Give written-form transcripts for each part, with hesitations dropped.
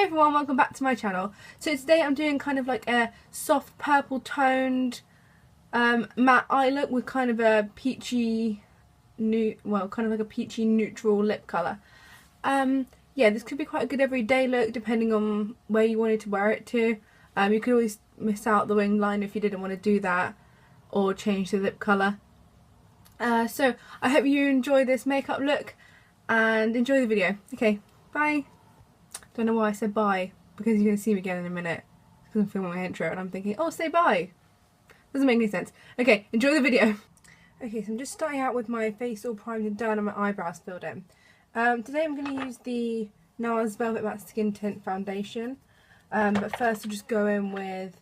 Hey everyone, welcome back to my channel. So today I'm doing kind of like a soft purple toned matte eye look with kind of a peachy kind of like a peachy neutral lip colour. Yeah, this could be quite a good everyday look depending on where you wanted to wear it to. You could always miss out the wing line if you didn't want to do that, or change the lip colour. So I hope you enjoy this makeup look and enjoy the video. Okay, bye. Don't know why I said bye, because you're going to see me again in a minute because I'm filming my intro and I'm thinking, oh, say bye. Doesn't make any sense. Okay, enjoy the video. Okay, so I'm just starting out with my face all primed and done and my eyebrows filled in. Today I'm going to use the NARS Velvet Matte Skin Tint Foundation. But first I'll just go in with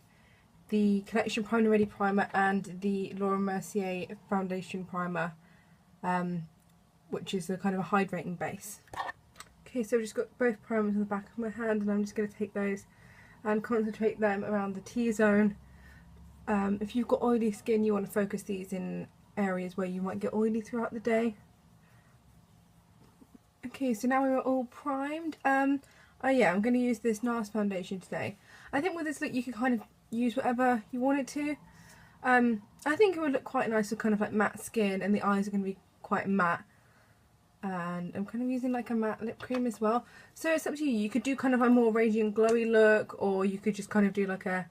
the Collection Prime and Ready Primer and the Laura Mercier Foundation Primer, which is a kind of a hydrating base. Okay, so I've just got both primers on the back of my hand and I'm just going to take those and concentrate them around the T-zone. If you've got oily skin, you want to focus these in areas where you might get oily throughout the day. Okay, so now we're all primed. Yeah, I'm going to use this NARS foundation today. I think with this look you can kind of use whatever you want it to. I think it would look quite nice with kind of like matte skin, and the eyes are going to be quite matte. And I'm kind of using like a matte lip cream as well, so it's up to you. You could do kind of a more radiant glowy look, or you could just kind of do like a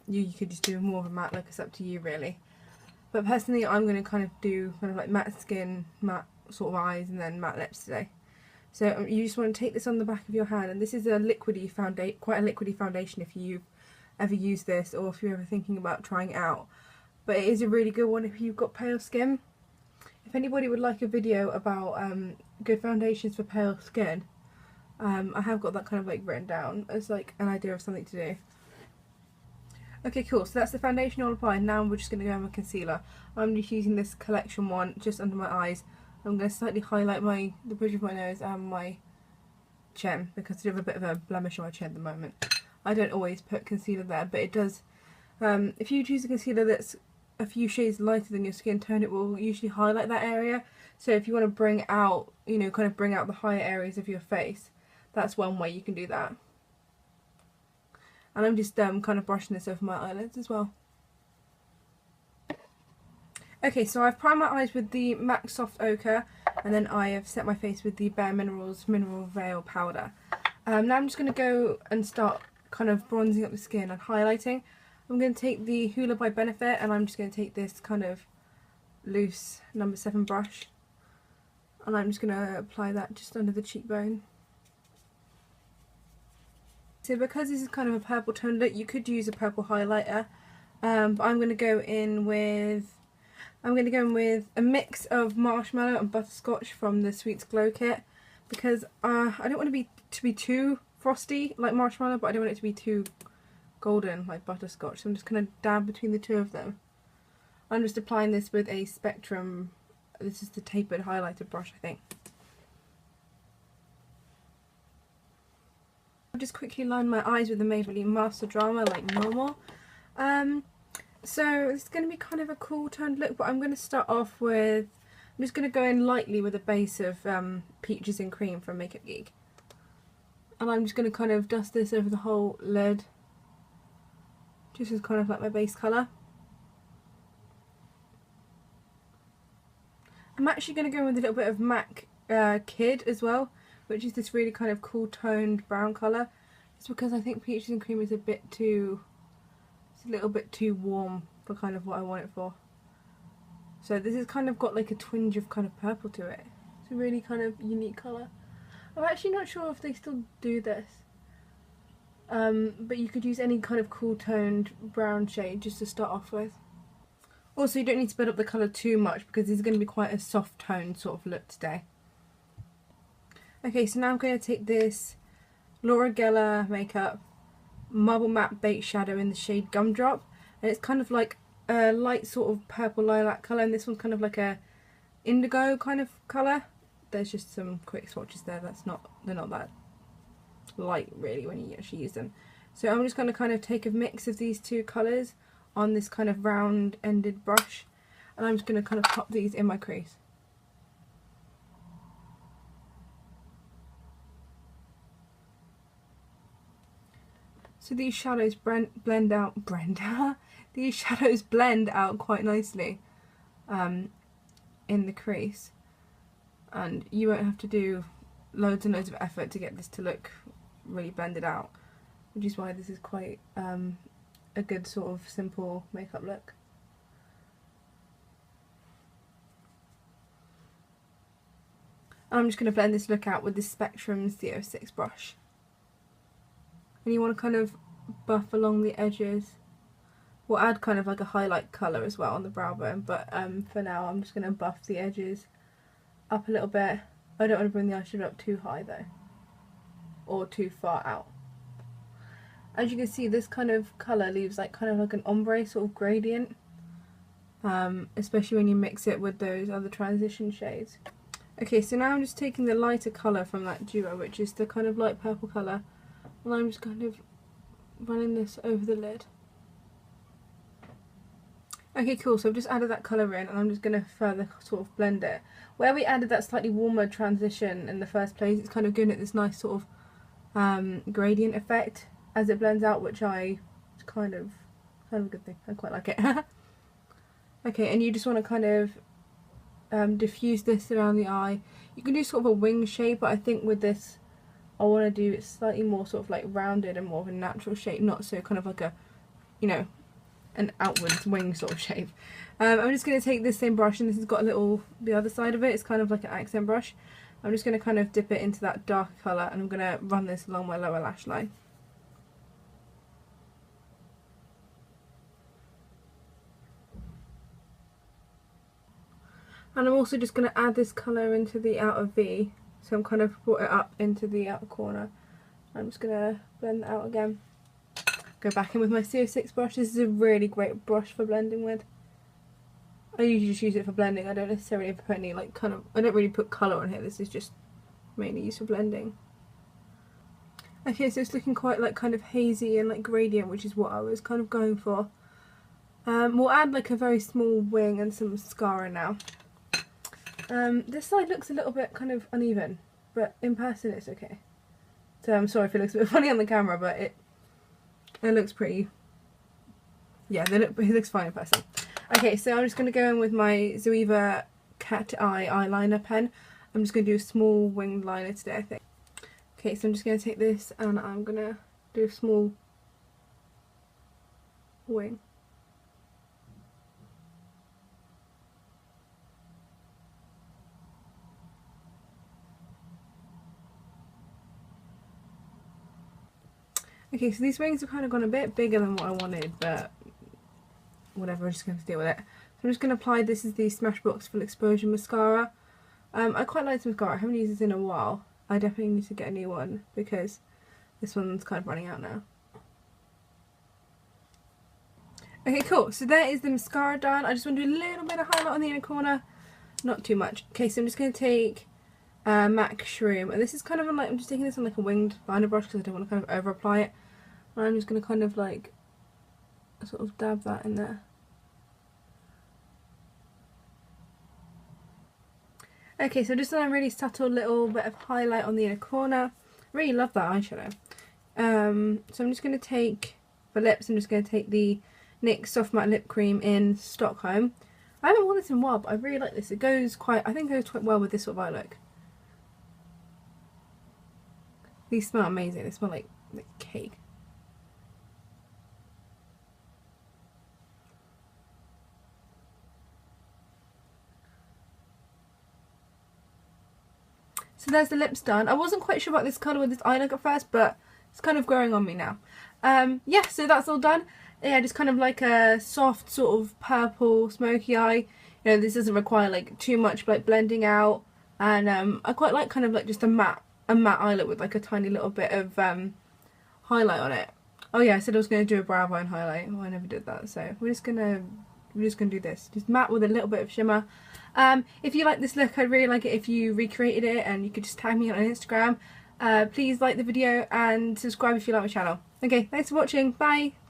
you could just do more of a matte look. It's up to you really, but personally I'm going to kind of do kind of like matte skin, matte sort of eyes, and then matte lips today. So you just want to take this on the back of your hand, and this is a liquidy foundation, quite a liquidy foundation if you've ever used this or if you're ever thinking about trying it out, but it is a really good one if you've got pale skin. If anybody would like a video about good foundations for pale skin, I have got that kind of like written down as like an idea of something to do. Okay, cool, so that's the foundation all applied. Now we're just going to go in with concealer. I'm just using this Collection one just under my eyes. I'm going to slightly highlight the bridge of my nose and my chin, because I do have a bit of a blemish on my chin at the moment. I don't always put concealer there, but it does. If you choose a concealer that's a few shades lighter than your skin tone, it will usually highlight that area. So if you want to bring out, you know, kind of bring out the higher areas of your face, that's one way you can do that. And I'm just kind of brushing this over my eyelids as well. Okay, so I've primed my eyes with the MAC Soft Ochre, and then I have set my face with the Bare Minerals Mineral Veil Powder. Now I'm just going to go and start kind of bronzing up the skin and highlighting. I'm going to take the Hoola by Benefit, and I'm just going to take this kind of loose number 7 brush, and I'm just going to apply that just under the cheekbone. So because this is kind of a purple tone look, you could use a purple highlighter, but I'm going to go in with a mix of marshmallow and butterscotch from the Sweets Glow Kit, because I don't want it to be too frosty like marshmallow, but I don't want it to be too golden like butterscotch, so I'm just going to dab between the two of them. I'm just applying this with a Spectrum, this is the tapered highlighter brush I think. I'll just quickly line my eyes with the Maybelline Master Drama like normal. So it's going to be kind of a cool toned look, but I'm going to start off with, I'm just going to go in lightly with a base of Peaches and Cream from Makeup Geek. And I'm just going to kind of dust this over the whole lid, just as kind of like my base colour. I'm actually going to go in with a little bit of MAC Kid as well, which is this really kind of cool toned brown colour. It's because I think Peaches and Cream is a little bit too warm for kind of what I want it for. So this has kind of got like a twinge of kind of purple to it. It's a really kind of unique colour. I'm actually not sure if they still do this. But you could use any kind of cool toned brown shade just to start off with. Also, you don't need to build up the colour too much because this is going to be quite a soft toned sort of look today. Okay, so now I'm going to take this Laura Geller Makeup Marble Matte Baked Shadow in the shade Gumdrop, and it's kind of like a light sort of purple lilac colour, and this one's kind of like a indigo kind of colour. There's just some quick swatches there, they're not that light really when you actually use them. So I'm just going to kind of take a mix of these two colours on this kind of round ended brush, and I'm just going to kind of pop these in my crease. So these shadows blend out these shadows blend out quite nicely in the crease, and you won't have to do loads and loads of effort to get this to look really blended out, which is why this is quite a good sort of simple makeup look. And I'm just going to blend this look out with the Spectrum Z06 brush. And you want to kind of buff along the edges. We'll add kind of like a highlight colour as well on the brow bone, but for now I'm just going to buff the edges up a little bit. I don't want to bring the eyeshadow up too high though, or too far out. As you can see, this kind of colour leaves like kind of like an ombre sort of gradient, especially when you mix it with those other transition shades. Okay, so now I'm just taking the lighter colour from that duo, which is the kind of light purple colour, and I'm just kind of running this over the lid. Okay, cool, so I've just added that colour in, and I'm just going to further sort of blend it. Where we added that slightly warmer transition in the first place, it's kind of giving it this nice sort of gradient effect as it blends out, which it's kind of a good thing. I quite like it. Okay, and you just want to kind of diffuse this around the eye. You can do sort of a wing shape, but I think with this I want to do it slightly more sort of like rounded and more of a natural shape, not so kind of like a, you know, an outwards wing sort of shape. I'm just going to take this same brush, and this has got a little, the other side of it, it's kind of like an accent brush. I'm just going to kind of dip it into that darker colour, and I'm going to run this along my lower lash line. And I'm also just going to add this colour into the outer V, so I'm kind of brought it up into the outer corner. I'm just going to blend that out again. Go back in with my Z06 brush. This is a really great brush for blending with. I usually just use it for blending. I don't necessarily put any like kind of, I don't really put colour on here. This is just mainly used for blending. Okay, so it's looking quite like kind of hazy and like gradient, which is what I was kind of going for. We'll add like a very small wing and some mascara now. This side looks a little bit kind of uneven, but in person it's okay. So I'm sorry if it looks a bit funny on the camera, but it looks pretty, yeah, it looks fine in person. Okay, so I'm just going to go in with my Zoeva Cat Eye eyeliner pen. I'm just going to do a small winged liner today, I think. Okay, so I'm just going to take this and I'm going to do a small wing. Okay, so these wings have kind of gone a bit bigger than what I wanted, but whatever, I'm just going to deal with it. So I'm just going to apply, this is the Smashbox Full Exposure Mascara. I quite like this mascara, I haven't used this in a while. I definitely need to get a new one because this one's kind of running out now. Okay, cool, so there is the mascara done. I just want to do a little bit of highlight on the inner corner, not too much. Okay, so I'm just going to take MAC Shroom, and this is kind of like, I'm just taking this on like a winged liner brush because I don't want to kind of over apply it. And I'm just going to kind of like sort of dab that in there. Okay, so just a really subtle little bit of highlight on the inner corner. I really love that eyeshadow. So I'm just going to take, for lips, I'm just going to take the NYX Soft Matte Lip Cream in Stockholm. I haven't worn this in a while, but I really like this. It goes quite, I think it goes quite well with this sort of eye look. These smell amazing, they smell like cake. So there's the lips done. I wasn't quite sure about this colour with this eye look at first, but it's kind of growing on me now. Yeah, so that's all done. Yeah, just kind of like a soft sort of purple smoky eye. You know, this doesn't require like too much like blending out, and I quite like kind of like just a matte eye look with like a tiny little bit of highlight on it. Oh yeah, I said I was going to do a brow bone highlight. Oh, I never did that, so we're just gonna do this, just matte with a little bit of shimmer. If you like this look, I'd really like it if you recreated it, and you could just tag me on Instagram. Please like the video and subscribe if you like my channel. Okay, thanks for watching, bye!